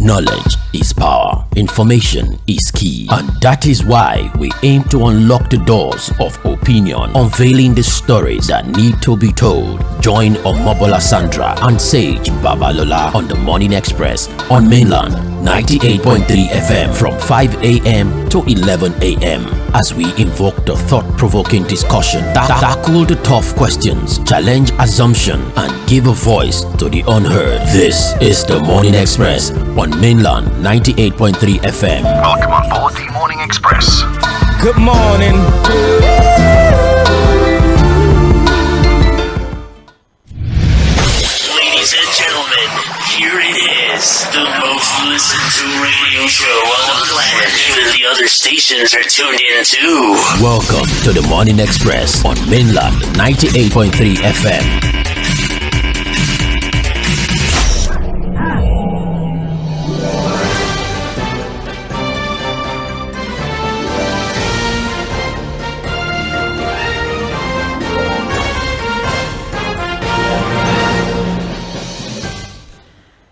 Knowledge is power. Information is key. And that is why we aim to unlock the doors of opinion, unveiling the stories that need to be told. Join Omobola Sandra and Sage Babalola on the Morning Express on Mainland 98.3 FM from 5 a.m. to 11 a.m. as we invoke the thought-provoking discussion, tackle the tough questions, challenge assumption, and give a voice to the unheard. This is the Morning Express on Mainland 98.3 FM. Welcome on board the Morning Express. Good morning. Ladies and gentlemen, here it is, the most listened to radio show on the planet. Even the other stations are tuned in too. Welcome to the Morning Express on Mainland 98.3 FM.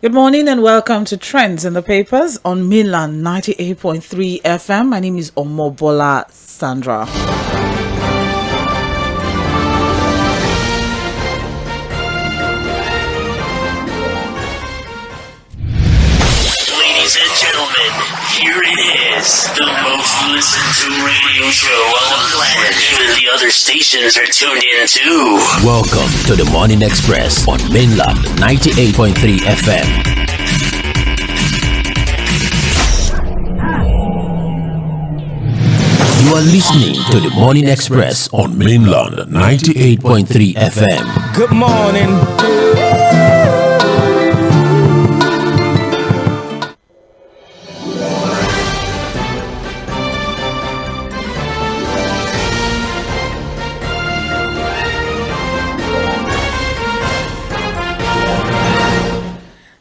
Good morning and welcome to Trends in the Papers on Mainland 98.3 FM. My name is Omobola Sandra. Ladies and gentlemen, here it is, the most listened to radio show on the planet. Even the other stations are tuned in too. Welcome to the Morning Express on Mainland 98.3 FM. You are listening to the Morning Express on Mainland 98.3 FM. Good morning.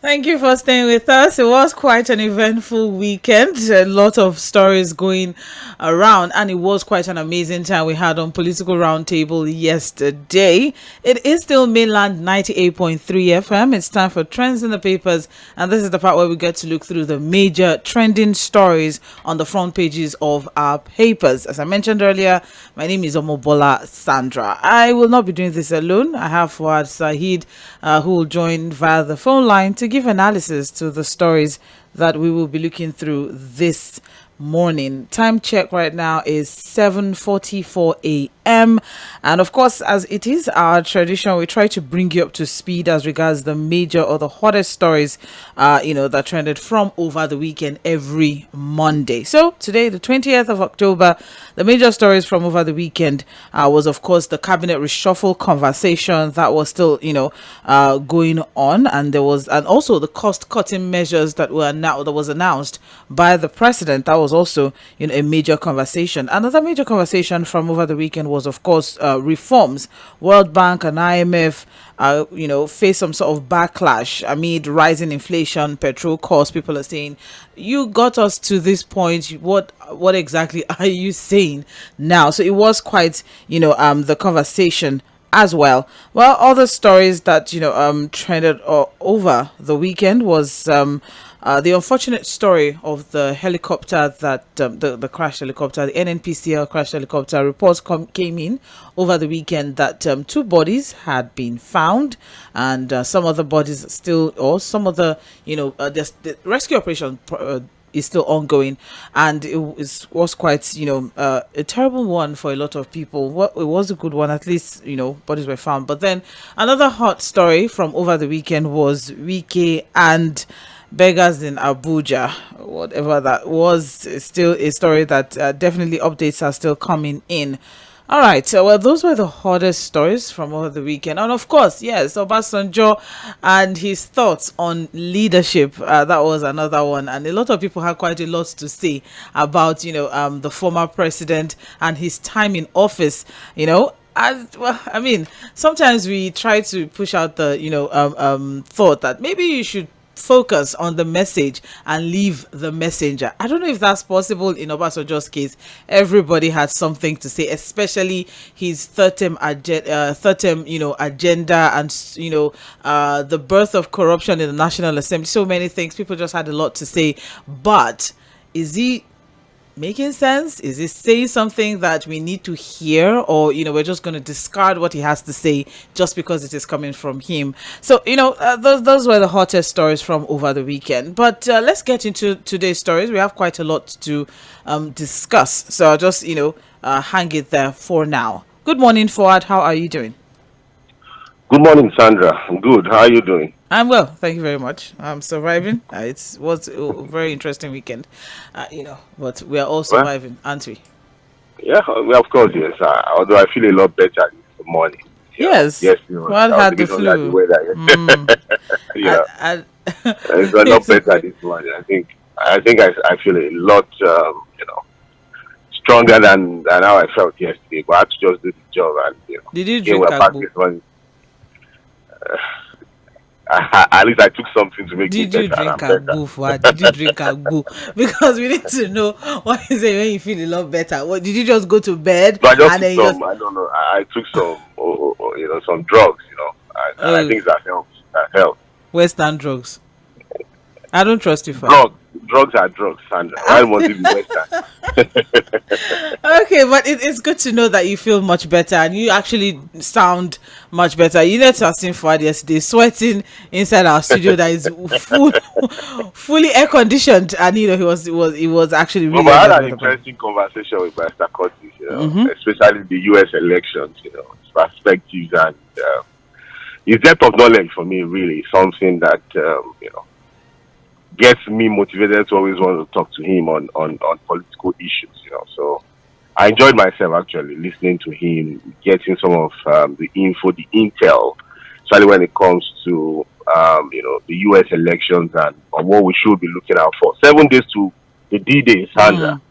Thank you for staying with us. It was quite an eventful weekend. A lot of stories going around, and it was quite an amazing time we had on Political Roundtable yesterday. It is still Mainland 98.3 FM. It's time for Trends in the Papers, and this is the part where we get to look through the major trending stories on the front pages of our papers. As I mentioned earlier, my name is Omobola Sandra. I will not be doing this alone. I have Fuad Sahid, who will join via the phone line to give analysis to the stories that we will be looking through this morning. Time check right now is 7:44 a.m. and of course, as it is our tradition, we try to bring you up to speed as regards the major or the hottest stories that trended from over the weekend every Monday. So today, the 20th of October, the major stories from over the weekend was of course the cabinet reshuffle conversation that was still going on, and also the cost cutting measures that was announced by the president. That was also a major conversation. Another major conversation from over the weekend was of course reforms. World Bank and IMF face some sort of backlash amid rising inflation, petrol costs. People are saying, you got us to this point, what exactly are you saying now? So it was quite the conversation as well. Well, other stories that trended over the weekend was the unfortunate story of the helicopter that the crashed helicopter, the NNPCL crashed helicopter. Reports came in over the weekend that 2 bodies had been found, and some of the bodies still, or some of the the rescue operation is still ongoing, and it was quite a terrible one for a lot of people. It was a good one, at least bodies were found. But then another hot story from over the weekend was Wike and beggars in Abuja. Whatever that was, is still a story that definitely updates are still coming in. All right, so well, those were the hottest stories from over the weekend. And of course, yes, Obasanjo and his thoughts on leadership. That was another one. And a lot of people had quite a lot to say about, the former president and his time in office, sometimes we try to push out the, thought that maybe you should focus on the message and leave the messenger. I don't know if that's possible in Obasanjo's case. Everybody had something to say, especially his third term agenda, and the birth of corruption in the National Assembly. So many things. People just had a lot to say. But is he making sense? Is he saying something that we need to hear, or we're just going to discard what he has to say just because it is coming from him? So those were the hottest stories from over the weekend. But let's get into today's stories. We have quite a lot to discuss, so I'll just hang it there for now. Good morning, Fuad. How are you doing? Good morning, Sandra. I'm good. How are you doing? I'm well, thank you very much. I'm surviving. It was a very interesting weekend, but we are all surviving, aren't we? Yeah, well, of course, yes. Although I feel a lot better this morning. Yes. Yes. Well, had the flu. It's a lot better this morning. I think I feel a lot, stronger than how I felt yesterday. But I had to just do the job, and Did you drink agbo? At least I took something to make Did me you better. drink agbo? Did you drink agbo? Because we need to know what is it when you feel a lot better. What did you just go to bed? But I don't know. I took some, some drugs. I think that helps. Western drugs. I don't trust you for drugs are drugs, Sandra. I want to be Western. Okay, but it's good to know that you feel much better and you actually sound much better. You know, to have seen Fuad yesterday sweating inside our studio that is fully air conditioned, and he was actually really. But I had an interesting conversation with Mr. Curtis, especially the U.S. elections, his perspectives, and his depth of knowledge for me really something that gets me motivated to always want to talk to him on political issues, So I enjoyed myself actually listening to him, getting some of the intel, especially when it comes to the U.S. elections and what we should be looking out for. 7 days to the D-Day, Sandra.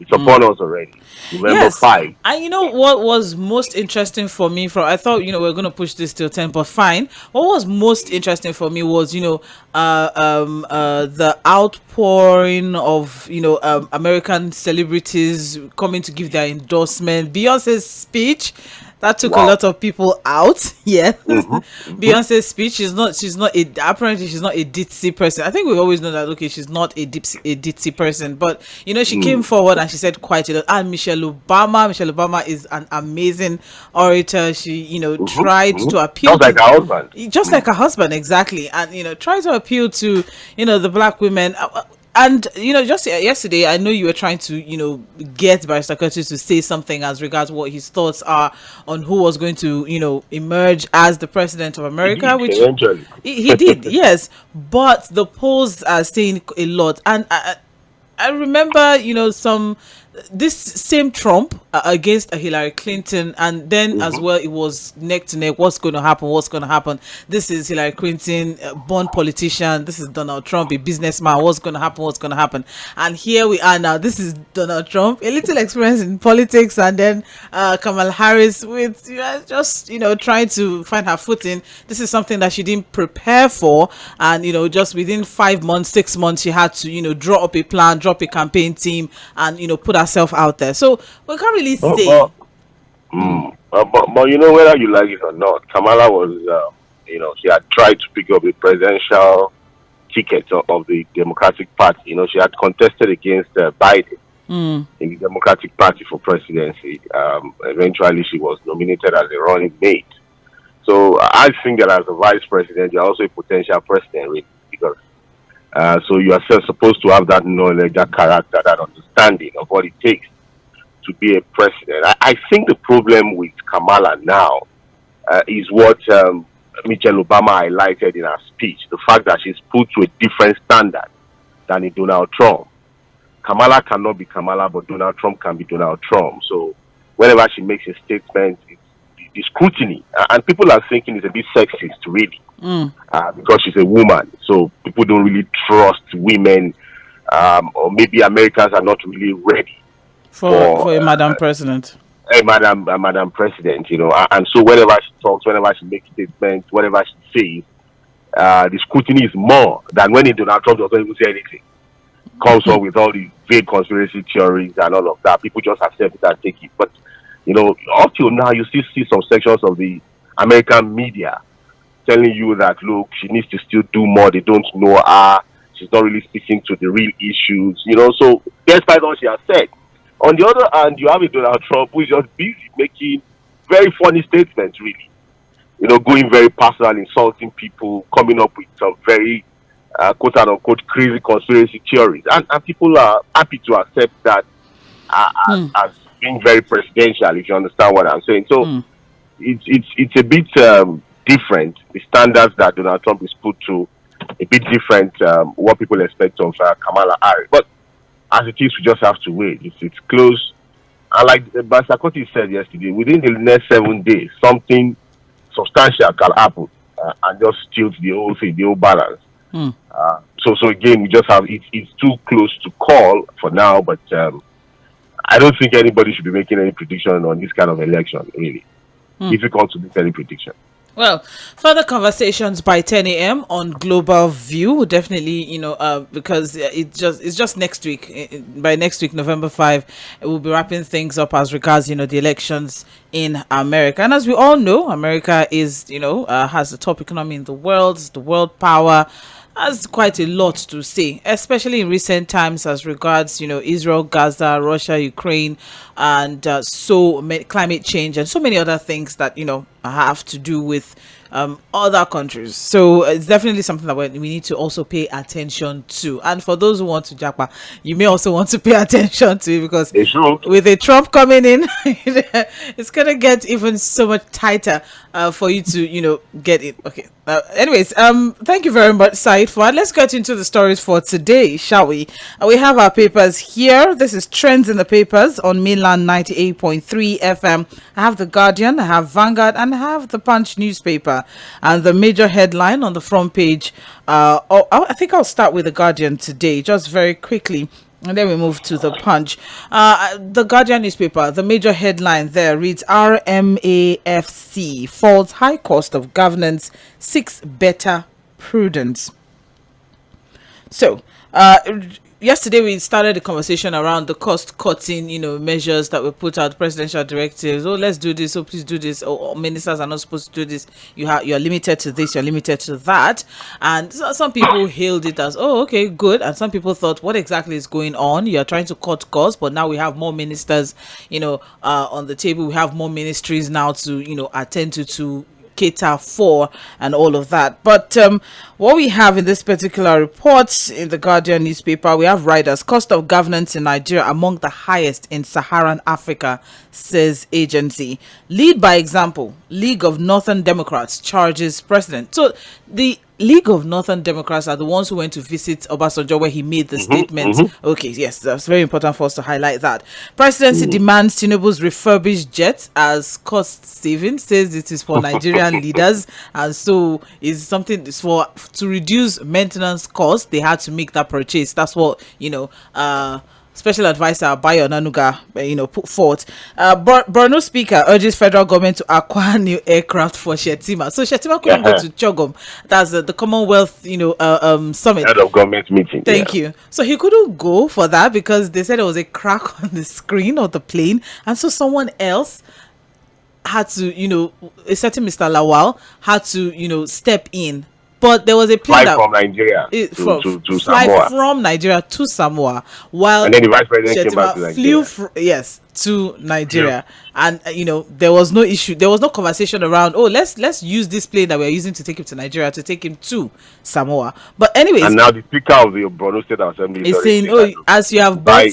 It's upon us already. November 5. And what was most interesting for me I thought, we're going to push this till 10, but fine. What was most interesting for me was, the outpouring of, American celebrities coming to give their endorsement. Beyonce's speech. That took a lot of people out. Yeah. Beyonce's speech, apparently she's not a ditzy person. I think we always know that, okay, she's not a ditzy person, but she came forward and she said quite a lot. And Michelle Obama is an amazing orator. She, tried to appeal just like her husband, exactly. And, tried to appeal to, the black women. And, just yesterday, I know you were trying to, get Barrister Curtis to say something as regards what his thoughts are on who was going to, emerge as the president of America, which eventually he did, yes. But the polls are saying a lot. And I remember, this same Trump against Hillary Clinton, and then as well it was neck to neck. What's going to happen? This is Hillary Clinton, born politician. This is Donald Trump, a businessman. What's going to happen? And here we are now. This is Donald Trump, a little experience in politics, and then Kamala Harris with just trying to find her footing. This is something that she didn't prepare for, and just within 5 months, 6 months, she had to draw up a plan, drop a campaign team, and put herself out there. So we can't really say. But whether you like it or not, Kamala was, she had tried to pick up the presidential ticket of the Democratic Party. She had contested against Biden in the Democratic Party for presidency. Eventually, she was nominated as a running mate. So I think that as a vice president, you're also a potential president, really, because so you are supposed to have that knowledge, that character, that understanding of what it takes to be a president. I think the problem with Kamala now is what Michelle Obama highlighted in her speech, the fact that she's put to a different standard than in Donald Trump. Kamala cannot be Kamala, but Donald Trump can be Donald Trump. So whenever she makes a statement, the scrutiny, and people are thinking it's a bit sexist, really. Because she's a woman, so people don't really trust women, or maybe Americans are not really ready for a Madam President. A Madam President, and so whenever she talks, whenever she makes statements, whatever she says, the scrutiny is more than when Donald Trump doesn't even say anything. Comes up with all these vague conspiracy theories and all of that. People just accept it and take it. But, up till now, you still see some sections of the American media telling you that, look, she needs to still do more. They don't know her. She's not really speaking to the real issues, So, despite all she has said. On the other hand, you have a Donald Trump who is just busy making very funny statements, really. Going very personal, insulting people, coming up with some very quote-unquote crazy conspiracy theories. And people are happy to accept that as being very presidential, if you understand what I'm saying. So it's a bit different. The standards that Donald Trump is put to, a bit different what people expect of Kamala Harris. But as it is, we just have to wait. It's close. And like Basakoti said yesterday, within the next 7 days, something substantial can happen and just tilt the whole thing, the whole balance. So again, we just have it's too close to call for now, but I don't think anybody should be making any prediction on this kind of election. Really, difficult to make any prediction. Well, further conversations by 10 a.m. on Global View, definitely, because it's just next week. By next week, November 5, it will be wrapping things up as regards, the elections in America. And as we all know, America is, has the top economy in the world power, has quite a lot to say, especially in recent times as regards, Israel, Gaza, Russia, Ukraine, and climate change and so many other things that, have to do with other countries. So it's definitely something that we need to also pay attention to. And for those who want to japa, you may also want to pay attention to it, because with a Trump coming in, it's gonna get even so much tighter for you to get it. Okay. Anyways, thank you very much, Said Fuad. Let's get into the stories for today, shall we? We have our papers here. This is Trends in the Papers on Mainland 98.3 FM. I have The Guardian, I have Vanguard, and I have The Punch newspaper. And the major headline on the front page, I think I'll start with The Guardian today, just very quickly. And then we move to The Punch. The Guardian newspaper, the major headline there reads, RMAFC falls high cost of governance, seeks better prudence. So, yesterday we started a conversation around the cost-cutting, measures that were put out, presidential directives. Oh, let's do this. Oh, please do this. Oh, ministers are not supposed to do this. You're limited to this. You're limited to that. And some people hailed it as, oh, okay, good. And some people thought, what exactly is going on? You're trying to cut costs, but now we have more ministers, on the table. We have more ministries now to, attend to cater for and all of that. But what we have in this particular report in the Guardian newspaper, we have riders. Cost of governance in Nigeria among the highest in Saharan Africa, says agency. Lead by example. League of Northern Democrats charges president. So the League of Northern Democrats are the ones who went to visit Obasanjo where he made the statement. Okay, yes, that's very important for us to highlight that. Presidency demands Tinubu's refurbished jet as cost saving, says it is for Nigerian leaders, and so is something to reduce maintenance costs. They had to make that purchase. That's what Special Advisor Bayo Nanuga, put forth. Borno Speaker urges federal government to acquire new aircraft for Shettima. So Shettima couldn't go to Chogom. That's the Commonwealth, summit. Head of government meeting. Thank you. So he couldn't go for that because they said there was a crack on the screen of the plane, and so someone else had to, a certain Mr. Lawal had to, step in. But there was a plane from Nigeria to Samoa. From Nigeria to Samoa, while and then the vice president came back to Nigeria. To Nigeria, and there was no issue. There was no conversation around. Oh, let's use this plane that we're using to take him to Nigeria to take him to Samoa. But anyways, and now the Speaker of the Borno State Assembly is saying, "Oh, as you have bought,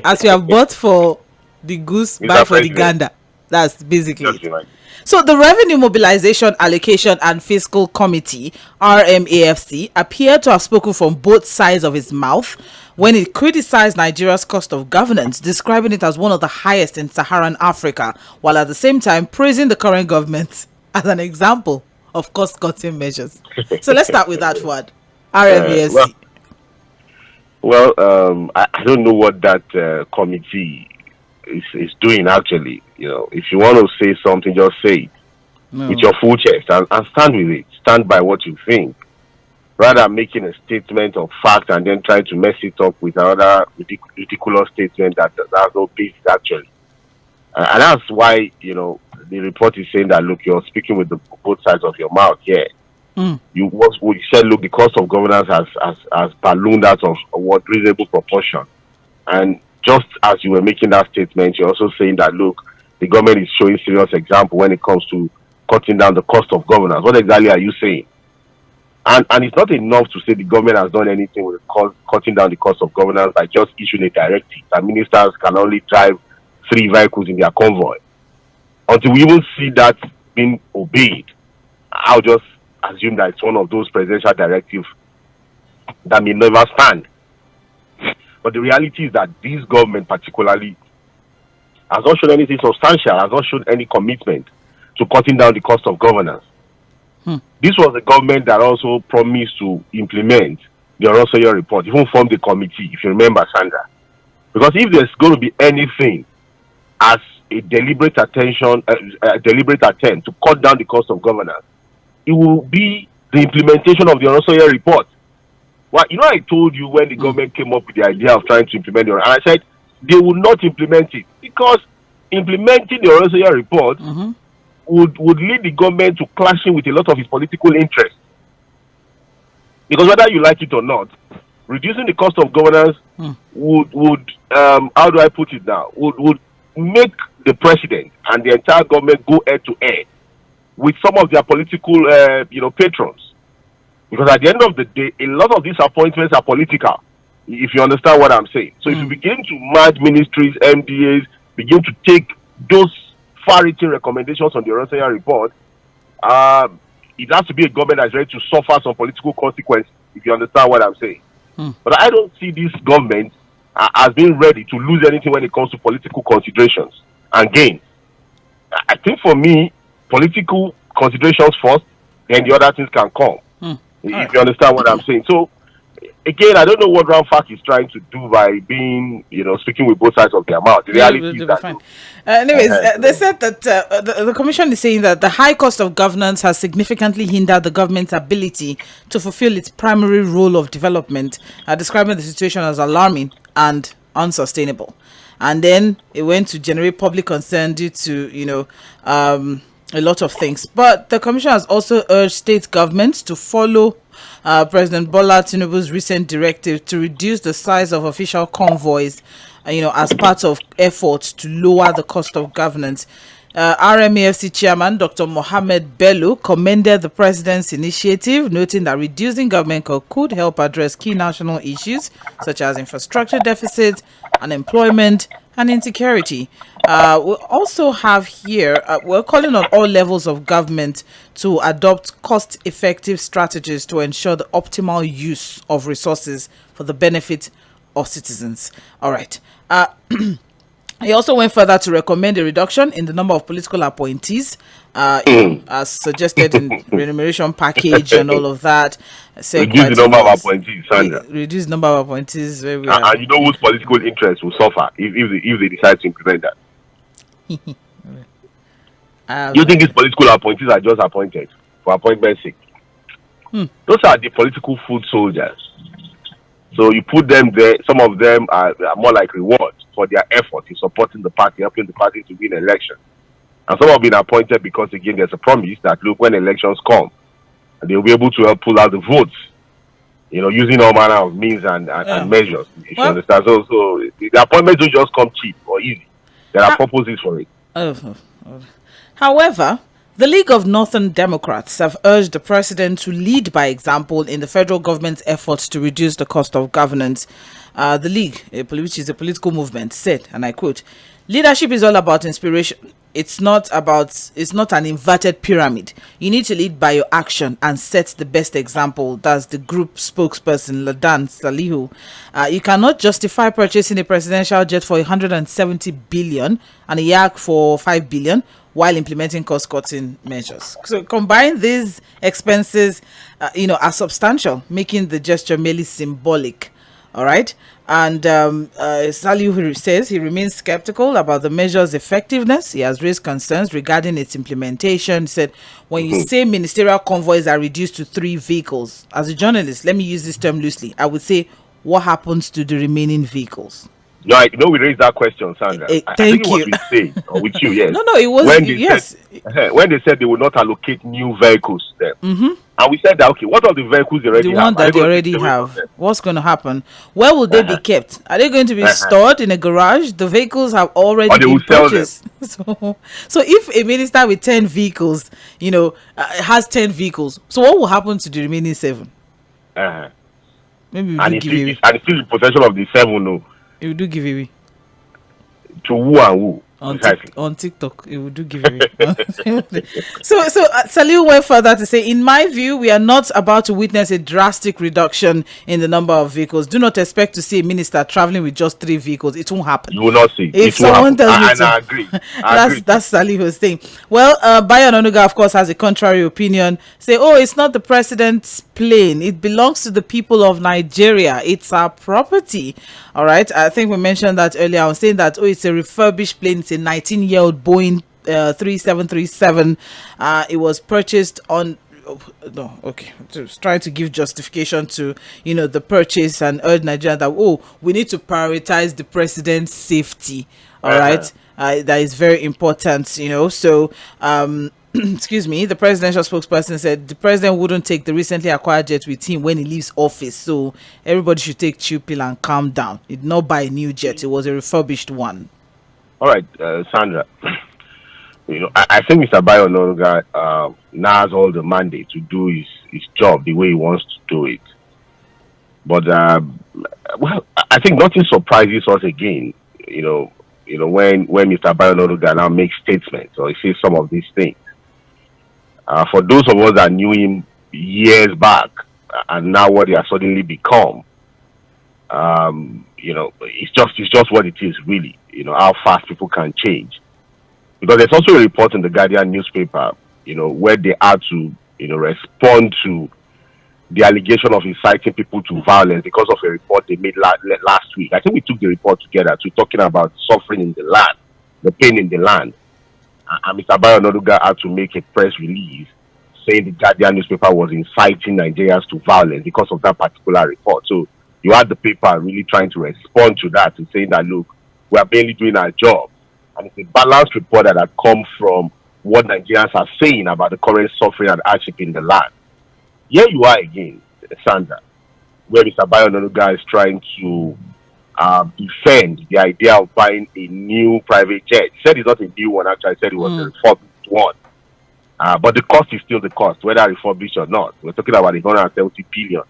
as you have bought for the goose, buy for the gander." That's basically it. So the Revenue Mobilization Allocation and Fiscal Committee, RMAFC, appeared to have spoken from both sides of its mouth when it criticized Nigeria's cost of governance, describing it as one of the highest in Saharan Africa, while at the same time praising the current government as an example of cost-cutting measures. So let's start with that, Fuad. RMAFC. I don't know what that committee is doing actually. If you want to say something, just say it. with your full chest and stand with it. Stand by what you think, rather than making a statement of fact and then trying to mess it up with another ridiculous statement that has no basis actually. And that's why, the report is saying that, look, you're speaking with both sides of your mouth here. You said, look, the cost of governance has ballooned out of what reasonable proportion. And just as you were making that statement, you're also saying that, look, the government is showing serious example when it comes to cutting down the cost of governance. What exactly are you saying? And it's not enough to say the government has done anything with cutting down the cost of governance by just issuing a directive that ministers can only drive 3 vehicles in their convoy. Until we even see that being obeyed, I'll just assume that it's one of those presidential directives that may never stand. But the reality is that this government particularly has not shown anything substantial, has not shown any commitment to cutting down the cost of governance. This was a government that also promised to implement the ʟᴏᴜ report, even formed a committee, if you remember, Sandra. Because if there's going to be anything as a deliberate attempt to cut down the cost of governance, it will be the implementation of the ʟᴏᴜ report. Well, I told you when the government came up with the idea of trying to implement it, and I said they would not implement it because implementing the ʟᴏᴜ report would lead the government to clashing with a lot of its political interests. Because whether you like it or not, reducing the cost of governance would how do I put it now, would make the president and the entire government go head to head with some of their political patrons. Because at the end of the day, a lot of these appointments are political, if you understand what I'm saying. So if you begin to merge ministries, MDAs, begin to take those far-reaching recommendations on the ʟᴜ report, it has to be a government that's ready to suffer some political consequences, if you understand what I'm saying. But I don't see this government as being ready to lose anything when it comes to political considerations and gain. I think for me, political considerations first, then the other things can come. If you understand what I'm saying. So, again, I don't know what Ramfak is trying to do by being, speaking with both sides of their mouth. The reality is that. Fine. Anyways, they said that the commission is saying that the high cost of governance has significantly hindered the government's ability to fulfill its primary role of development, describing the situation as alarming and unsustainable. And then it went to generate public concern due to, a lot of things. But the commission has also urged state governments to follow President Bola Tinubu's recent directive to reduce the size of official convoys, as part of efforts to lower the cost of governance. RMAFC chairman Dr. Mohammed Bello commended the president's initiative, noting that reducing government could help address key national issues such as infrastructure deficits, unemployment, and insecurity. We also have here, we're calling on all levels of government to adopt cost-effective strategies to ensure the optimal use of resources for the benefit of citizens. All right. He also went further to recommend a reduction in the number of political appointees, as suggested in remuneration package and all of that. Reduce the number of appointees, Sandra. Reduce the number of appointees. And you know whose political interests will suffer if they decide to implement that. You think these political appointees are just appointed for appointment's sake? Those are the political foot soldiers. So you put them there. Some of them are more like rewards for their effort in supporting the party, helping the party to win election. And some have been appointed because, again, there's a promise that, look, when elections come, they'll be able to help pull out the votes, using all manner of means and measures, if you understand. So the appointments don't just come cheap or easy. There are purposes for it. However, the League of Northern Democrats have urged the president to lead by example in the federal government's efforts to reduce the cost of governance. The League, which is a political movement, said, and I quote, "Leadership is all about inspiration. It's not an inverted pyramid. You need to lead by your action and set the best example." That's the group spokesperson, Ladan Salihu. You cannot justify purchasing a presidential jet for 170 billion and a yak for 5 billion while implementing cost-cutting measures. So combine these expenses, are substantial, making the gesture merely symbolic All right. And Salihu says he remains skeptical about the measure's effectiveness. He has raised concerns regarding its implementation. He said, when you say ministerial convoys are reduced to 3 vehicles, as a journalist, let me use this term loosely, I would say, what happens to the remaining vehicles? No, we raised that question, Sandra. I think it was with Say or with you, yes. No, it was when they said they would not allocate new vehicles there. And we said that, okay, what are the vehicles they already have? The one that they already have. What's going to happen? Where will they be kept? Are they going to be stored in a garage? The vehicles have already been purchased. So if a minister with 10 vehicles, has 10 vehicles, so what will happen to the remaining 7? Maybe and it's still in possession of the 7, no. It will do giveaway. To who and who? On TikTok, it will do giveaway. So Saliu went further to say, in my view, we are not about to witness a drastic reduction in the number of vehicles. Do not expect to see a minister traveling with just 3 vehicles. It won't happen. You will not see. If someone tells me to, I agree. That's Salihu's thing. Well, Bayo Onanuga, of course, has a contrary opinion. Say, it's not the president's plane. It belongs to the people of Nigeria. It's our property. All right. I think we mentioned that earlier. I was saying that, it's a refurbished plane. It's a 19-year-old Boeing 3737. It was purchased on... Just trying to give justification to the purchase and urge Nigeria that we need to prioritize the president's safety. All right, that is very important. So excuse me, the presidential spokesperson said the president wouldn't take the recently acquired jet with him when he leaves office, so everybody should take chill pill and calm down. He did not buy a new jet. It was a refurbished one. All right, Sandra. I think Mr. Bayo Onanuga now has all the mandate to do his job the way he wants to do it. But I think nothing surprises us again. When Mr. Bayo Onanuga now makes statements or he says some of these things. For those of us that knew him years back and now what he has suddenly become, it's just what it is really. How fast people can change. Because there's also a report in the Guardian newspaper, where they had to, respond to the allegation of inciting people to violence because of a report they made last week. I think we took the report together to talking about suffering in the land, the pain in the land. And Mr. Bayo Onanuga had to make a press release saying the Guardian newspaper was inciting Nigerians to violence because of that particular report. So you had the paper really trying to respond to that and saying that, look, we are barely doing our job. And it's a balanced report that had come from what Nigerians are saying about the current suffering and hardship in the land. Here you are again, Sandra, where Mr. Bayo Onanuga is trying to defend the idea of buying a new private jet. He said it's not a new one, actually. He said it was a refurbished one. But the cost is still the cost, whether refurbished or not. We're talking about 170 billion.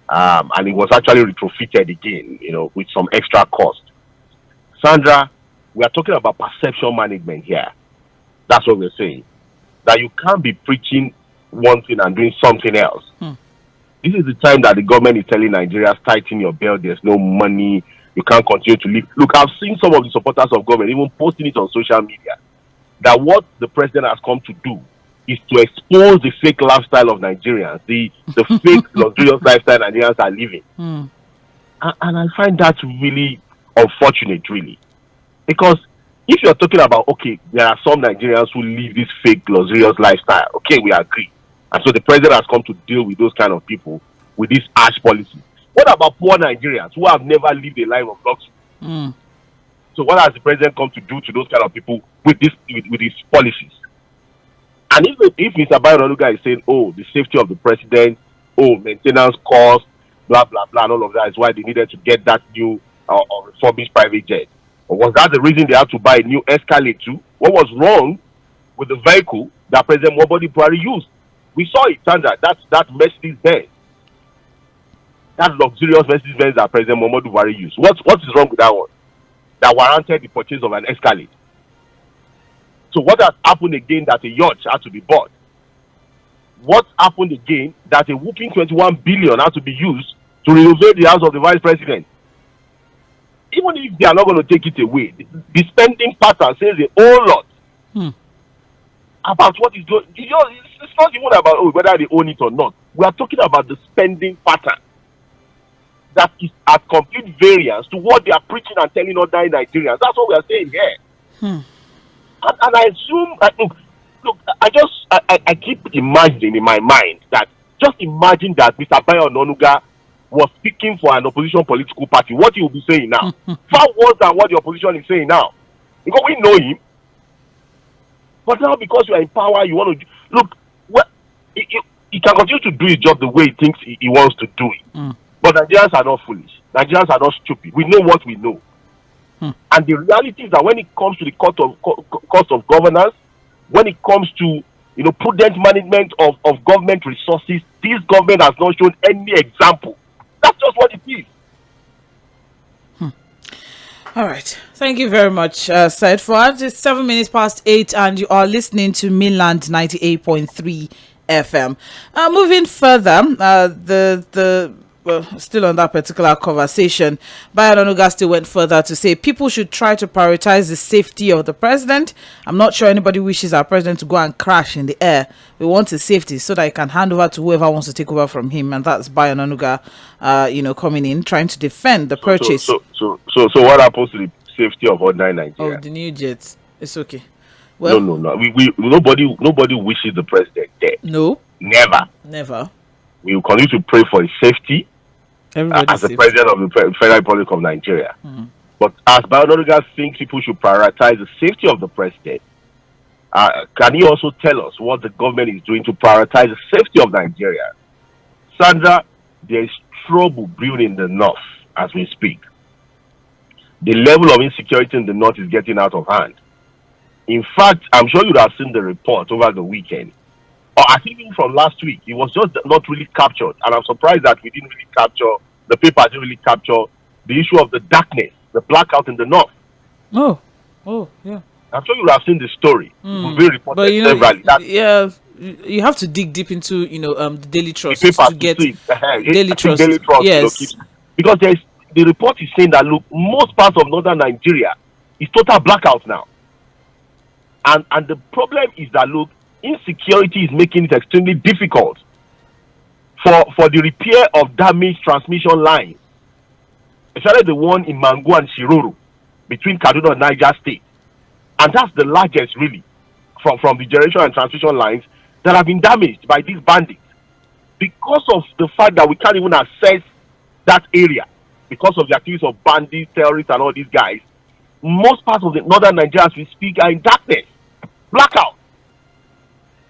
And it was actually retrofitted again, with some extra cost. Sandra, we are talking about perception management here. That's what we're saying. That you can't be preaching one thing and doing something else. This is the time that the government is telling Nigerians, tighten your belt, there's no money, you can't continue to live. Look, I've seen some of the supporters of government even posting it on social media, that what the president has come to do is to expose the fake lifestyle of Nigerians, the fake luxurious lifestyle Nigerians are living. And I find that really unfortunate, really. Because if you're talking about, okay, there are some Nigerians who live this fake luxurious lifestyle, okay, we agree. And so the president has come to deal with those kind of people with this harsh policy. What about poor Nigerians who have never lived a life of luxury? So what has the president come to do to those kind of people with these policies? And if Mr. Bayo Onanuga is saying, the safety of the president, maintenance costs, blah, blah, blah, and all of that is why they needed to get that new or refurbished private jet. Or was that the reason they had to buy a new Escalade too? What was wrong with the vehicle that President Muhammadu Buhari used? We saw it, Sandra, that Mercedes-Benz. That luxurious Mercedes-Benz that President Muhammadu Buhari used. What is wrong with that one? That warranted the purchase of an Escalade. So what has happened again that a yacht had to be bought? What happened again that a whooping 21 billion had to be used to renovate the house of the vice president? Even if they are not going to take it away, the spending pattern says a whole lot about what is going. It's not even about whether they own it or not. We are talking about the spending pattern. that is at complete variance to what they are preaching and telling other Nigerians. That's what we are saying here. And I assume, I keep imagining in my mind that, just imagine that Mr. Bayo Onanuga was speaking for an opposition political party. What he will be saying now, far worse than what the opposition is saying now. Because we know him. But now, because you are in power, you want to look. He can continue to do his job the way he thinks he wants to do it. But Nigerians are not foolish. Nigerians are not stupid. We know what we know. And the reality is that when it comes to the cost of governance, when it comes to prudent management of government resources, this government has not shown any example. That's just what it is. All right. Thank you very much, Said Fuad. It's 7 minutes past 8, and you are listening to Mainland 98.3 FM. Moving further, still on that particular conversation, Bayo Onanuga still went further to say people should try to prioritize the safety of the president. I'm not sure anybody wishes our president to go and crash in the air. We want his safety so that he can hand over to whoever wants to take over from him, and that's Bayo Onanuga, coming in trying to defend the purchase. So what happens to the safety of ordinary Nigeria? Oh, the new jets. It's okay. Well, no. We nobody wishes the president dead. No. Never. We will continue to pray for his safety as the president of the Federal Republic of Nigeria. But as Bayo Onanuga thinks people should prioritize the safety of the president, can he also tell us what the government is doing to prioritize the safety of Nigeria? Sandra, there is trouble brewing in the north as we speak. The level of insecurity in the north is getting out of hand. In fact, I'm sure you have seen the report over the weekend. Or I think even from last week, it was just not really captured. And I'm surprised that we didn't really capture, the paper didn't really capture the issue of the darkness, the blackout in the north. Oh, yeah. I'm sure you have seen the story. Very reported but severally. You have to dig deep into the Daily Trust the to get Daily Trust. Yes, because the report is saying that look, most parts of northern Nigeria is total blackout now, and the problem is that look, insecurity is making it extremely difficult for the repair of damaged transmission lines, especially the one in Mangu and Shiroro between Kaduna and Niger State. And that's the largest, really, from the generation and transmission lines that have been damaged by these bandits. Because of the fact that we can't even access that area, because of the activities of bandits, terrorists, and all these guys, most parts of the northern Nigeria as we speak are in darkness, blackout.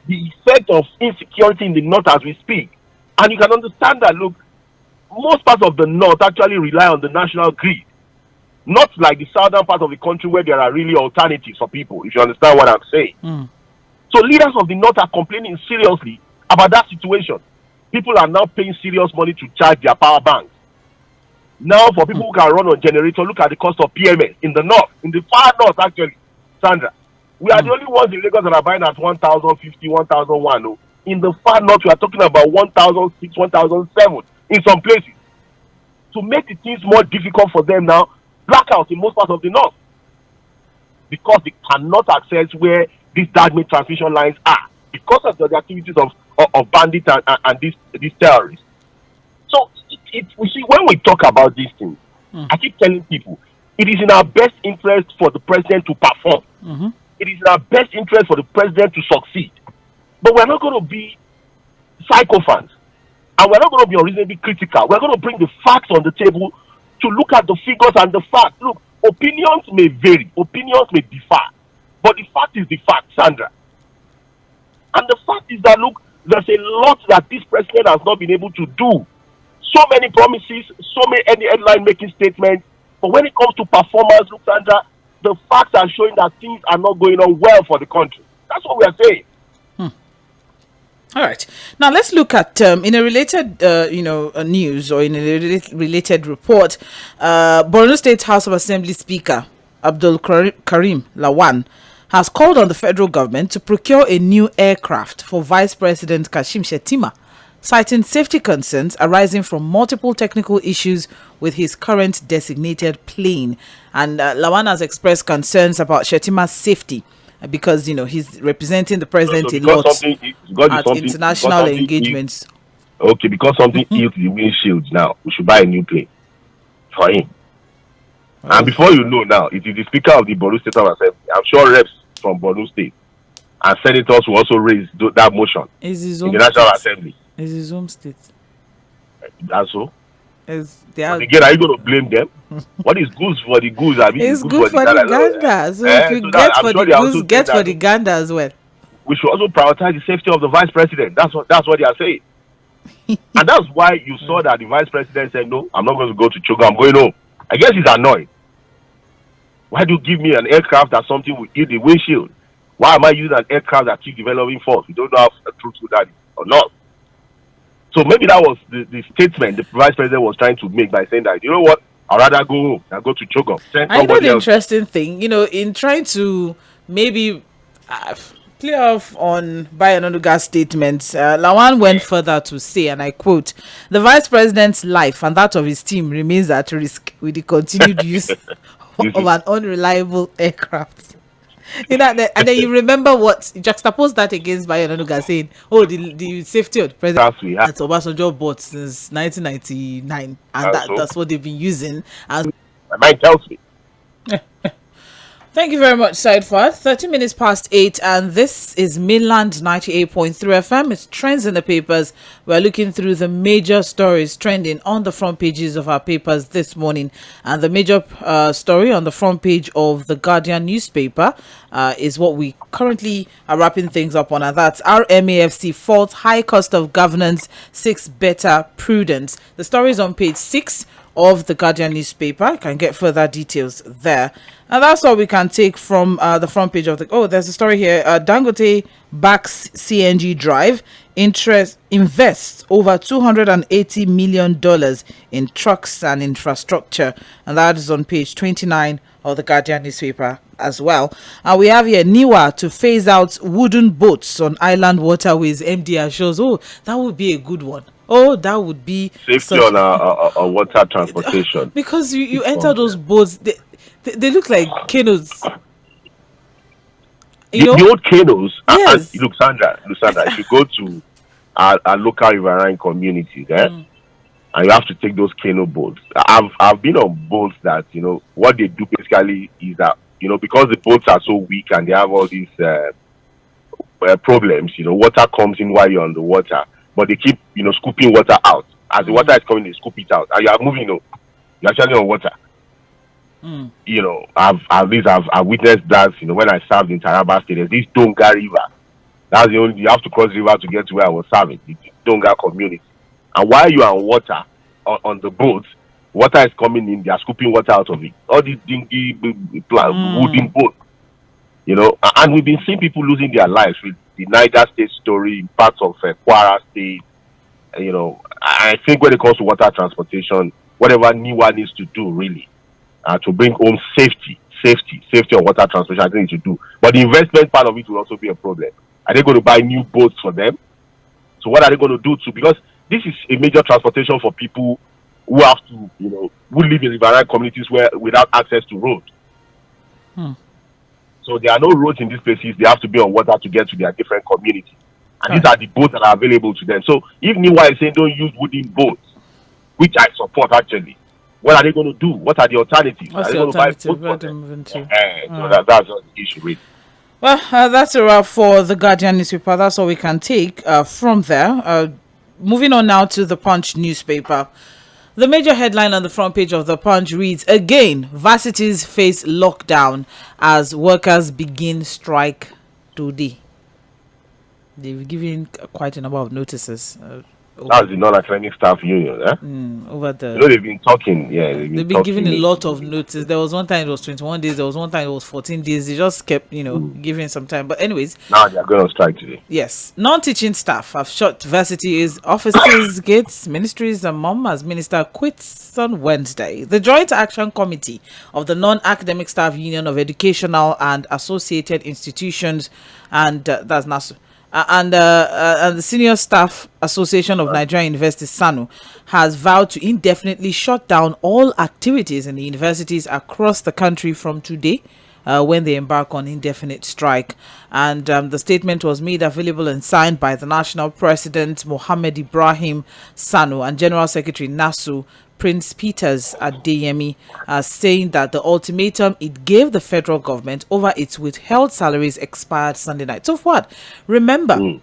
The effect of insecurity in the north as we speak. And you can understand that, look, most parts of the north actually rely on the national grid. Not like the southern part of the country where there are really alternatives for people, if you understand what I'm saying. So leaders of the north are complaining seriously about that situation. People are now paying serious money to charge their power banks. Now, for people who can run on generator, look at the cost of PMS in the north, in the far north actually, Sandra. We are the only ones in Lagos that are buying at 1,050, 1,001. Oh. In the far north, we are talking about 1,006, 1,007 in some places. To make the things more difficult for them now, blackouts in most parts of the north, because they cannot access where these damaged transmission lines are because of the activities of bandits and these terrorists. So we see, when we talk about these things, I keep telling people it is in our best interest for the president to perform. It is in our best interest for the president to succeed. But we're not going to be psychophants, and we're not going to be unreasonably critical. We're going to bring the facts on the table to look at the figures and the facts. Look, opinions may vary, opinions may differ, but the fact is the fact, Sandra. And the fact is that, look, there's a lot that this president has not been able to do. So many promises, so many headline-making statements, but when it comes to performance, look, Sandra, the facts are showing that things are not going on well for the country. That's what we are saying. All right. Now let's look at in a related, news or in a related report. Borno State House of Assembly Speaker Abdul Karim Lawan has called on the federal government to procure a new aircraft for Vice President Kashim Shettima, citing safety concerns arising from multiple technical issues with his current designated plane. And Lawan has expressed concerns about Shettima's safety, because he's representing the president a lot at international engagements. okay, because something hit the windshield now, we should buy a new plane for him. And before you know now, it is the Speaker of the Borno State Assembly. I'm sure reps from Borno State and senators will also raise that motion in the National Assembly. Is his home state. That's so. Again, are you going to blame them? What is good for the goose? I mean, it's good for the gander. So if you get for the goose, get for the gander as well. We should also prioritize the safety of the vice president. That's what they are saying. And that's why you saw that the vice president said, no, I'm not going to go to Chogo, I'm going home. I guess he's annoyed. Why do you give me an aircraft that something will hit the windshield? Why am I using an aircraft that keeps developing force? We don't know how truthful that is or not. So maybe that was the statement the vice president was trying to make by saying that, you know what, I'd rather go home than go to Chogo. I know the interesting thing, in trying to maybe clear off on Bayonanuga's statements, Lawan went further to say, and I quote, "The vice president's life and that of his team remains at risk with the continued use of an unreliable aircraft." And then you remember what juxtapose that against Bayonanuga saying, "Oh, the safety of the president that Obasanjo bought since 1999, and that's what they've been using." As my mind tells me. Thank you very much, Saidfad. 30 minutes past 8, and this is Mainland 98.3 FM. It's Trends in the Papers. We're looking through the major stories trending on the front pages of our papers this morning. And the major story on the front page of the Guardian newspaper is what we currently are wrapping things up on. And that's RMAFC faults high cost of governance, seeks better prudence. The story is on page 6 of the Guardian newspaper. You can get further details there. And that's all we can take from the front page of the... Oh, there's a story here. Dangote backs CNG drive. Invests over $280 million in trucks and infrastructure. And that is on page 29 of the Guardian newspaper as well. And we have here NIWA to phase out wooden boats on island waterways. MD assures, oh, that would be a good one. Oh, that would be... Safety on water transportation. Because you enter those boats... They look like canoes. The old canoes. Yes. Look, Sandra, if you go to our local riverine communities, and you have to take those canoe boats. I've been on boats that, what they do basically is that, because the boats are so weak and they have all these problems, water comes in while you're on the water, but they keep, scooping water out. As the water is coming, they scoop it out. And you are moving, you're actually on water. I've witnessed that, when I served in Taraba State. There's this Tonga River. That's the only, you have to cross the river to get to where I was serving, the Tonga community. And while you are on water, on the boat, water is coming in, they are scooping water out of it. All these dingy wooden boats, and we've been seeing people losing their lives with the Niger State story, parts of Kwara State. I think when it comes to water transportation, whatever NIWA needs to do, really, to bring home safety of water transportation, I think it should do. But the investment part of it will also be a problem. Are they going to buy new boats for them? So what are they going to do too? Because this is a major transportation for people who have to, who live in riverine communities without access to roads. So there are no roads in these places. They have to be on water to get to their different communities. And these are the boats that are available to them. So if NIWA is saying don't use wooden boats, which I support actually, what are they going to do? What are the alternatives? What's are the alternative? Where they're moving to? So that's the issue, really. Well, that's a wrap for the Guardian newspaper. That's all we can take from there. Moving on now to the Punch newspaper. The major headline on the front page of the Punch reads, again, varsities face lockdown as workers begin strike today. They've given quite a number of notices. That's the non-academic staff union, over the... they've been talking, they've been giving a lot of notice. There was one time it was 21 days, there was one time it was 14 days. They just kept, giving some time. But anyways... Now they're going on strike today. Yes. Non-teaching staff have shut varsities, offices, gates, ministries and mom as minister quits on Wednesday. The Joint Action Committee of the Non-Academic Staff Union of Educational and Associated Institutions, and that's NASU, and the Senior Staff Association of Nigeria Universities, SANU, has vowed to indefinitely shut down all activities in the universities across the country from today, when they embark on indefinite strike. And the statement was made available and signed by the National President Mohammed Ibrahim Sano and General Secretary NASU Prince Peters Adeyemi, saying that the ultimatum it gave the federal government over its withheld salaries expired Sunday night. So what? Remember,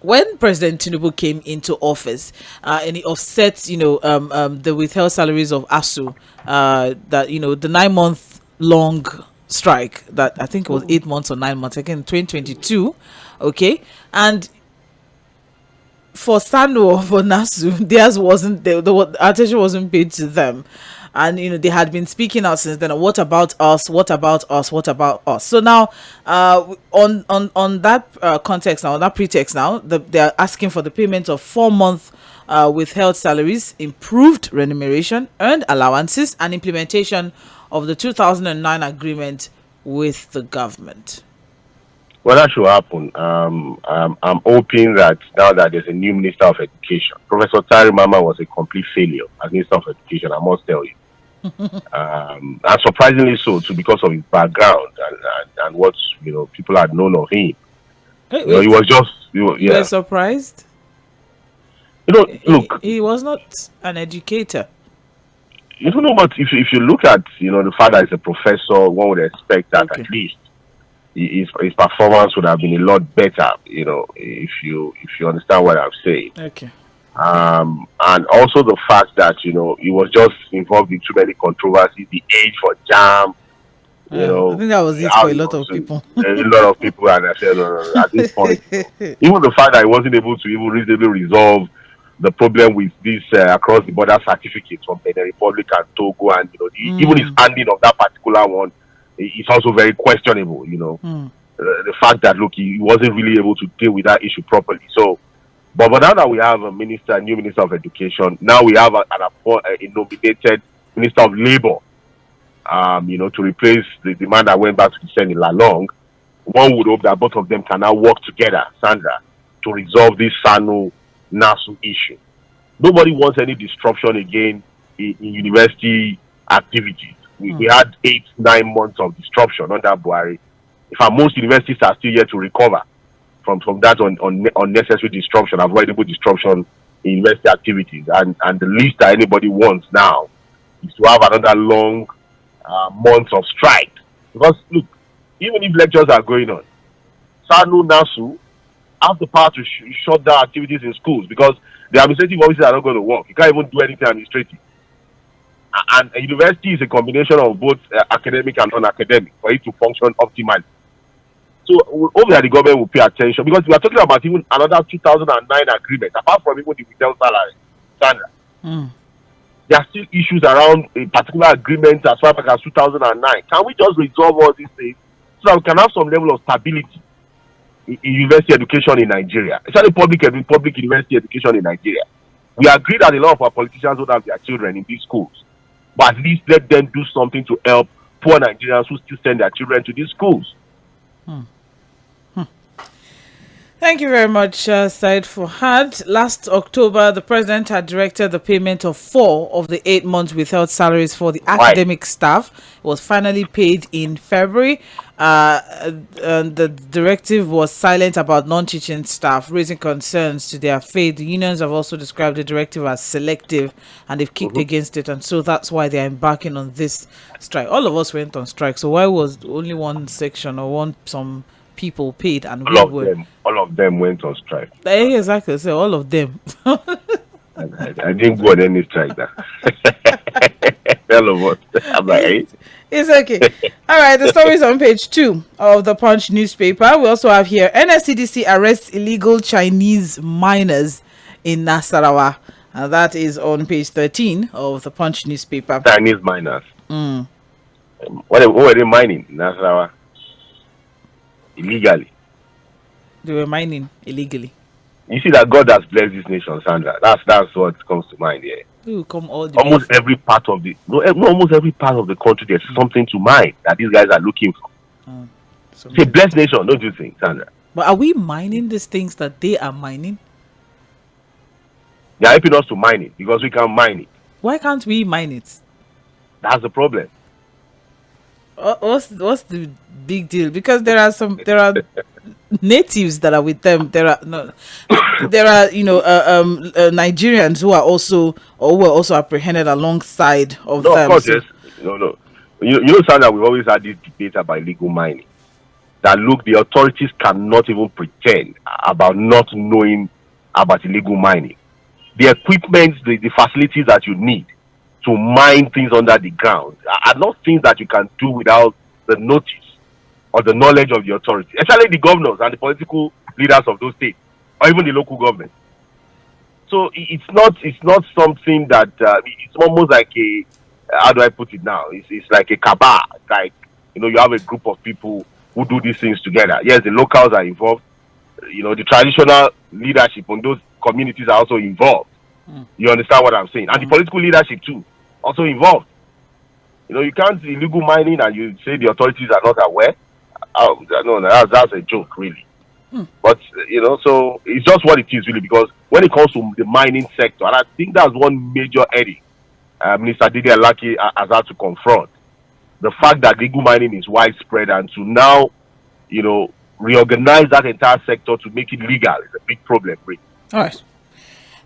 when President Tinubu came into office, and he offsets, the withheld salaries of ASU, that the 9-month long strike that I think it was 8 months or 9 months, again 2022, okay, and for Sano or for Nasu, theirs wasn't the attention wasn't paid to them, and they had been speaking out since then. What about us? What about us? What about us? So now, on that context now, on that pretext now, they are asking for the payment of 4-month withheld salaries, improved remuneration, earned allowances, and implementation of the 2009 agreement with the government. Well, that should happen. I'm hoping that now that there's a new Minister of Education, Professor Tari Mama was a complete failure as Minister of Education, I must tell you. And surprisingly so, too, because of his background and what people had known of him. He was just, You were surprised? Look, he was not an educator. But if you look at the fact that he's a professor, one would expect that at least his performance would have been a lot better, if you understand what I'm saying. Okay. And also the fact that he was just involved in too many controversies, the age for jam. I think that was it for a lot of people. A lot of people, and I said, no, at this point, even the fact that he wasn't able to even reasonably resolve the problem with this across the border certificates from Benin Republic and Togo, and even his handling of that particular one is also very questionable. The fact that he wasn't really able to deal with that issue properly. So, but now that we have a new Minister of Education, now we have a nominated Minister of Labor, to replace the man that went back to the Senate long. One would hope that both of them can now work together, Sandra, to resolve this SANU-NASU issue. Nobody wants any disruption again in university activities. We had 8-9 months of disruption under Buhari. In fact, most universities are still yet to recover from that unnecessary disruption, avoidable disruption in university activities. And the least that anybody wants now is to have another long months of strike. Because look, even if lectures are going on, SANU, NASU have the power to shut down activities in schools because the administrative offices are not going to work. You can't even do anything administrative. And a university is a combination of both academic and non-academic for it to function optimally. So we hope that the government will pay attention because we are talking about even another 2009 agreement, apart from even the withheld salary standard. There are still issues around a particular agreement as far back as 2009. Can we just resolve all these things so that we can have some level of stability in university education in Nigeria, especially public university education in Nigeria? We agree that a lot of our politicians don't have their children in these schools, but at least let them do something to help poor Nigerians who still send their children to these schools. Thank you very much, Said Fuhad. Last October, the president had directed the payment of 4 of the 8 months withheld salaries for the academic staff. It was finally paid in February. And the directive was silent about non-teaching staff, raising concerns to their fate. The unions have also described the directive as selective, and they've kicked against it, and so that's why they're embarking on this strike. All of us went on strike, so why was only one section or some people paid and all of them went on strike? Exactly, so all of them. I didn't go on any strike now. All of us. I'm like, hey. It's okay. All right, the story is on page 2 of the Punch newspaper. We also have here NSCDC arrests illegal Chinese miners in Nasarawa. And that is on page 13 of the Punch newspaper. Chinese miners. What were they mining in Nasarawa? Illegally. They were mining illegally. You see that God has blessed this nation, Sandra. That's what comes to mind here. Almost every part of the country there's something to mine that these guys are looking for. It's a blessed nation, don't you think, Sandra? But are we mining these things that they are mining? They are helping us to mine it because we can mine it. Why can't we mine it? That's the problem. What's the big deal? Because there are natives that are with them. There are Nigerians who are also or were also apprehended alongside of No, of them. course, yes. No. Sandra, we've always had this debate about illegal mining. That look, the authorities cannot even pretend about not knowing about illegal mining. The equipment, the facilities that you need to mine things under the ground are not things that you can do without the notice or the knowledge of the authorities, especially the governors and the political leaders of those states, or even the local government. So it's not something that it's almost like a, how do I put it now? It's like a cabal. Like, you have a group of people who do these things together. Yes, the locals are involved. The traditional leadership on those communities are also involved. You understand what I'm saying? And the political leadership too, also involved. You can't illegal mining and you say the authorities are not aware. No, that's a joke, really. But so it's just what it is, really, because when it comes to the mining sector, and I think that's one major area Minister Jᴏɪṛ Aᴊɪṕ has had to confront. The fact that illegal mining is widespread, and to now, reorganize that entire sector to make it legal is a big problem, really. All right.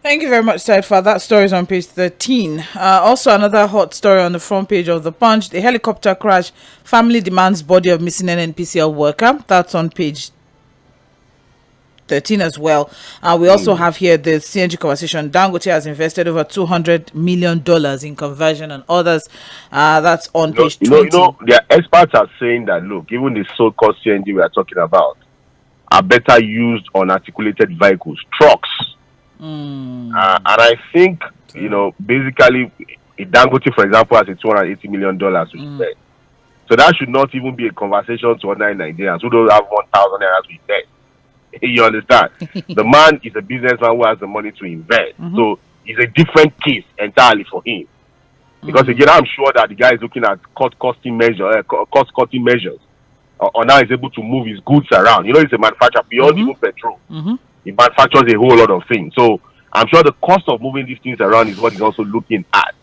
Thank you very much, Said, that story is on page 13. Also, another hot story on the front page of The Punch. The helicopter crash. Family demands body of missing NNPCL worker. That's on page 13 as well. We also have here the CNG conversation. Dangote has invested over $200 million in conversion and others. That's on page 20. The experts are saying that, look, even the so-called CNG we are talking about are better used on articulated vehicles, trucks. And I think, basically, Dangote, for example, has a $280 million to invest. So that should not even be a conversation to ordinary Nigerians who don't have 1,000 naira to invest. You understand? The man is a businessman who has the money to invest. So it's a different case entirely for him. Because again, I'm sure that the guy is looking at cost-cutting measures, or now he's able to move his goods around. He's a manufacturer beyond even petrol. He manufactures a whole lot of things. So I'm sure the cost of moving these things around is what he's also looking at.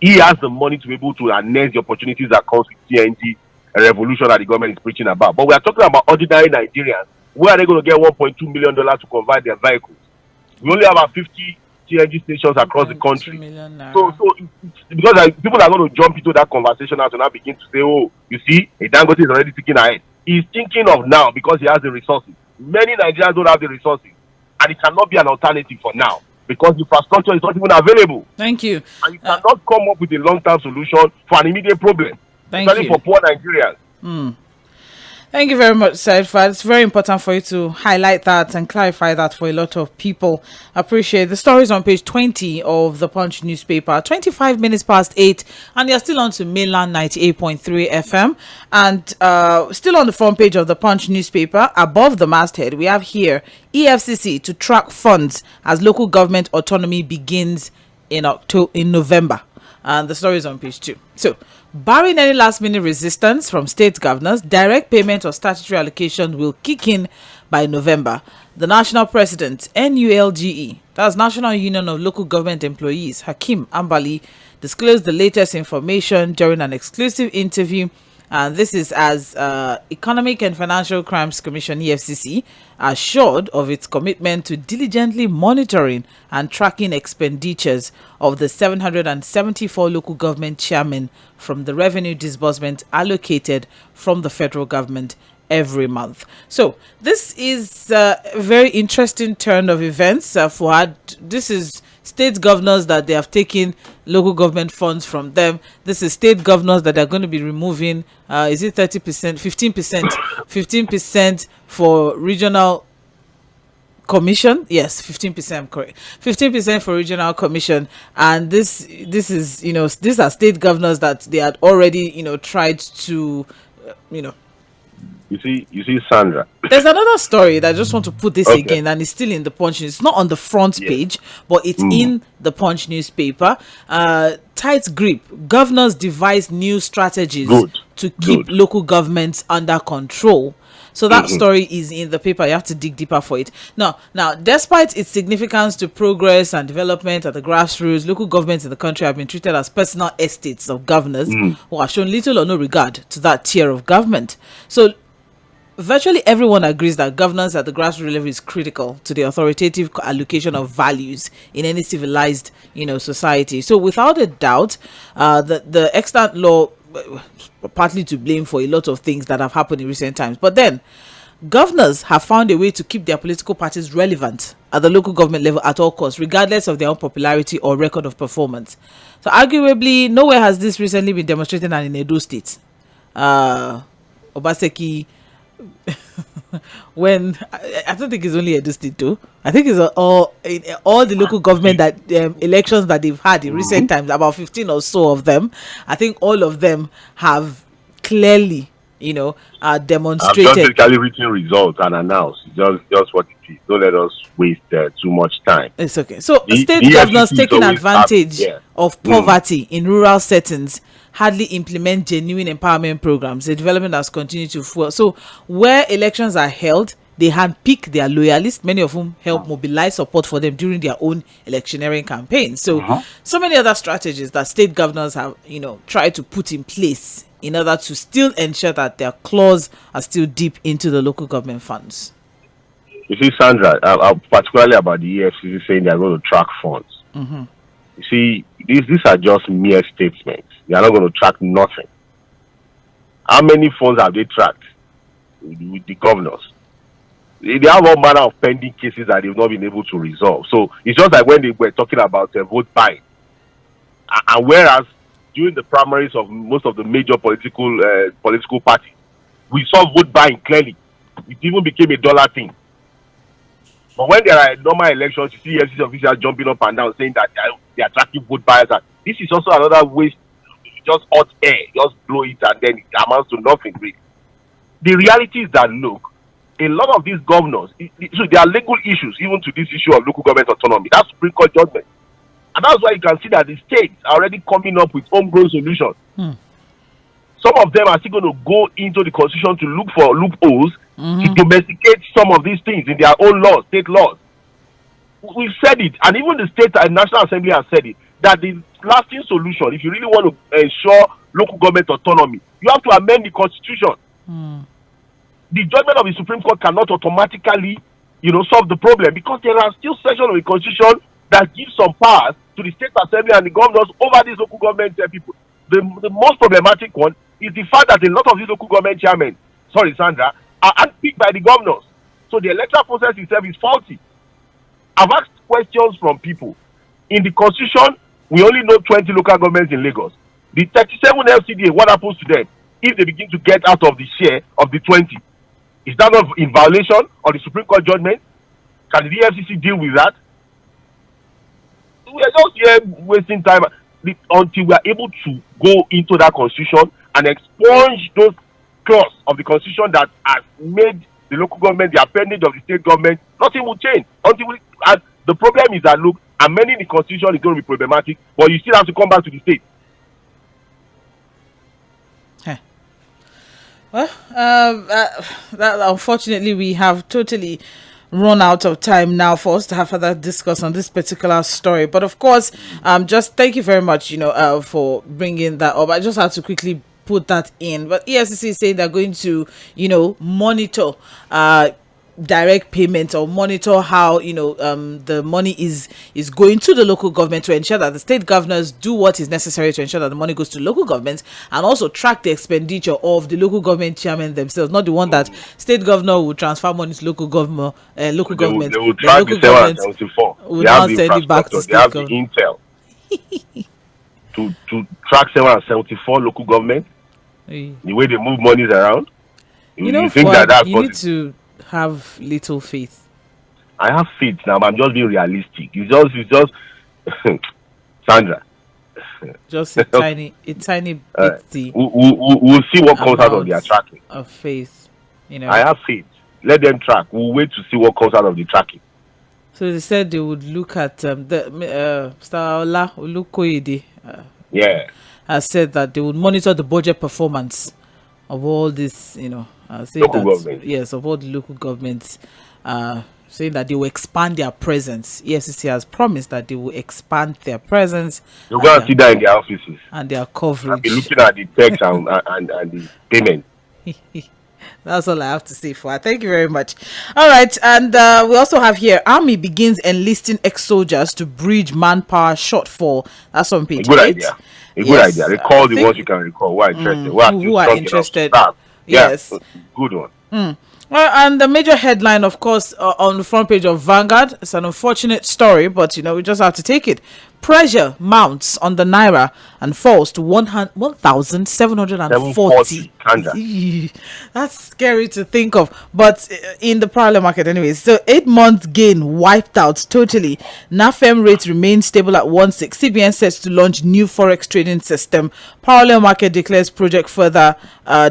He has the money to be able to harness the opportunities that comes with CNG, a revolution that the government is preaching about. But we are talking about ordinary Nigerians. Where are they going to get $1.2 million to convert their vehicles? We only have about 50 CNG stations across the country. So because people are going to jump into that conversation now to now begin to say, oh, you see, a Dangote is already thinking ahead. He's thinking of now because he has the resources. Many Nigerians don't have the resources, and it cannot be an alternative for now because the infrastructure is not even available. Thank you. And you cannot come up with a long-term solution for an immediate problem, especially for poor Nigerians. Thank you very much, Said. It's very important for you to highlight that and clarify that for a lot of people. Appreciate the stories on page 20 of the Punch newspaper. 25 minutes past 8, and you're still on to mainland 98.3 FM. And still on the front page of the Punch newspaper, above the masthead, we have here EFCC to track funds as local government autonomy begins in November. And the story is on page 2. So, barring any last-minute resistance from state governors, direct payment of statutory allocation will kick in by November. The national president, NULGE, that's National Union of Local Government Employees, Hakeem Ambali, disclosed the latest information during an exclusive interview. And this is as Economic and Financial Crimes Commission, EFCC, assured of its commitment to diligently monitoring and tracking expenditures of the 774 local government chairmen from the revenue disbursement allocated from the federal government every month. So this is a very interesting turn of events. This is state governors that they have taken local government funds from them. This is state governors that are going to be removing, is it 30%, 15% for regional commission? Yes, 15%, I'm correct. 15% for regional commission. And this is, these are state governors that they had already, tried to, You see, Sandra. There's another story that I just want to put this again, and it's still in the Punch. It's not on the front page, but it's in the Punch newspaper. Tight grip. Governors devise new strategies to keep local governments under control. So that story is in the paper. You have to dig deeper for it. Now, despite its significance to progress and development at the grassroots, local governments in the country have been treated as personal estates of governors who have shown little or no regard to that tier of government. So virtually everyone agrees that governance at the grassroots level is critical to the authoritative allocation of values in any civilized, society. So without a doubt, the extant law partly to blame for a lot of things that have happened in recent times. But then, governors have found a way to keep their political parties relevant at the local government level at all costs, regardless of their own popularity or record of performance. So arguably, nowhere has this recently been demonstrated than in Edo State. Obaseki, when I don't think it's only Edo State too. I think it's all the local government that elections that they've had in recent times, about 15 or so of them. I think all of them have clearly, demonstrated. I've just basically written results and announced just what it is. Don't let us waste too much time. It's okay. So state governors taking advantage of poverty in rural settings hardly implement genuine empowerment programs. The development has continued to fuel. So where elections are held, they handpick their loyalists, many of whom help mobilize support for them during their own electioneering campaigns. So so many other strategies that state governors have, tried to put in place in order to still ensure that their claws are still deep into the local government funds. You see, Sandra, particularly about the EFCC saying they are going to track funds. You see, these are just mere statements. They are not going to track nothing. How many funds have they tracked with the governors? They have all manner of pending cases that they've not been able to resolve. So it's just like when they were talking about vote buying. And whereas during the primaries of most of the major political parties, we saw vote buying clearly. It even became a dollar thing. But when there are normal elections, you see FCC officials jumping up and down saying that they are tracking vote buyers. This is also another waste. Just hot air, just blow it, and then it amounts to nothing. Really. The reality is that, look, a lot of these governors, so there are legal issues even to this issue of local government autonomy. That's Supreme Court judgment. And that's why you can see that the states are already coming up with homegrown solutions. Some of them are still going to go into the constitution to look for loopholes to domesticate some of these things in their own laws, state laws. We've said it, and even the state and National Assembly has said it, that the lasting solution, if you really want to ensure local government autonomy, you have to amend the constitution. The judgment of the Supreme Court cannot automatically, solve the problem, because there are still sections of the constitution that give some powers to the state assembly and the governors over these local government people. The most problematic one is the fact that a lot of these local government chairmen, Sandra, are handpicked by the governors. So the electoral process itself is faulty. I've asked questions from people. In the constitution, we only know 20 local governments in Lagos. The 37 LCDA, what happens to them if they begin to get out of the share of the 20? Is that not in violation of the Supreme Court judgment? Can the EFCC deal with that? We are just here wasting time until we are able to go into that constitution and expunge those clauses of the constitution that has made the local government the appendage of the state government. Nothing will change and the problem is that, look, amending the constitution is going to be problematic, but you still have to come back to the state. Well, that unfortunately we have totally run out of time now for us to have further discuss on this particular story. But of course, just thank you very much, for bringing that up. I just have to quickly put that in. But EFCC is saying they're going to, monitor direct payments or monitor how the money is going to the local government to ensure that the state governors do what is necessary to ensure that the money goes to local governments, and also track the expenditure of the local government chairmen themselves, not the one that state governor will transfer money to local government. They will track the 774. They have the infrastructure. They have the intel to track 774 local government. The way they move monies around. You think that's you need to have little faith. I have faith now, but I'm just being realistic. It's just Sandra. Just a tiny bit. We'll see what comes out of their tracking. Of faith, I have faith. Let them track. We'll wait to see what comes out of the tracking. So they said they would look at the Mr. Olukoyede. Has said that they would monitor the budget performance of all these, saying Local government. yes, of all the local governments, saying that they will expand their presence. EFCC has promised that they will expand their presence. You're going to see that in their offices. And their I'll coverage. be looking at the text and the payment. That's all I have to say for her. Thank you very much. All right, and we also have here, Army begins enlisting ex-soldiers to bridge manpower shortfall. That's on page 8. Good idea. Good idea. Recall the ones you can recall. Who are interested? Who are interested? Yes. Yeah, good one. And the major headline, of course, on the front page of Vanguard, it's an unfortunate story, but we just have to take it. Pressure mounts on the naira and falls to 1,740. That's scary to think of, but in the parallel market anyway. So 8 months gain wiped out totally. NAFEM rate remains stable at 1.6. CBN sets to launch new forex trading system. Parallel market declares project further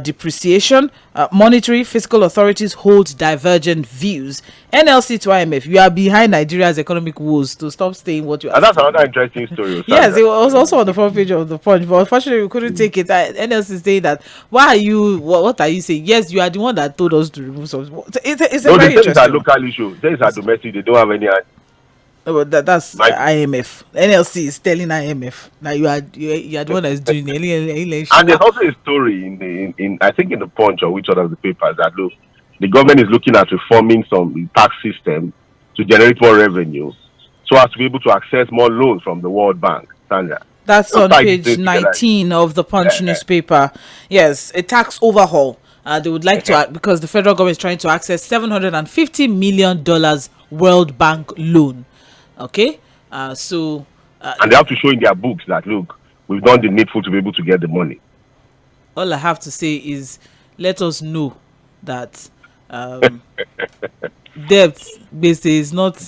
depreciation. Monetary fiscal authorities hold divergent views. NLC to IMF, you are behind Nigeria's economic woes to stop saying what you are. And that's another interesting story. Yes, it was also on the front page of the Punch, but unfortunately we couldn't take it. NLC is saying that, why are you, what are you saying? Yes, you are the one that told us to remove some. It's a very interesting. It's a local issue. These are domestic. They don't have any. That's IMF. NLC is telling IMF that you are the one that is doing it. And there's also a story in I think in the Punch or which other of the papers that look, the government is looking at reforming some tax system to generate more revenue, so as to be able to access more loans from the World Bank. Sandra. That's on page 19 of the Punch newspaper. Yes, a tax overhaul. They would like to, because the federal government is trying to access $750 million World Bank loan. Okay, and they have to show in their books that, look, we've done the needful to be able to get the money. All I have to say is, let us know that debt basically is not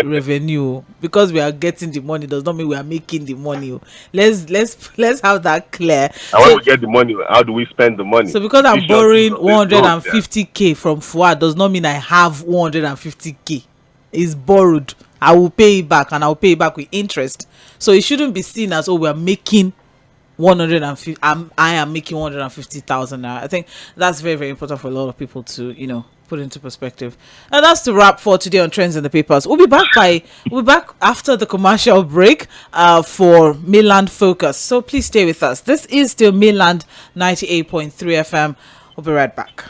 revenue. Because we are getting the money does not mean we are making the money. Let's have that clear. And when we get the money, how do we spend the money? So because I'm borrowing 150k from Fᴜᴜ does not mean I have 150k. It's borrowed. I will pay it back, and I will pay it back with interest. So it shouldn't be seen as, we are making 150. I am making 150,000 now. I think that's very, very important for a lot of people to put into perspective. And that's the wrap for today on Trends in the Papers. We'll be back after the commercial break for Mainland Focus. So please stay with us. This is still Mainland 98.3 FM. We'll be right back.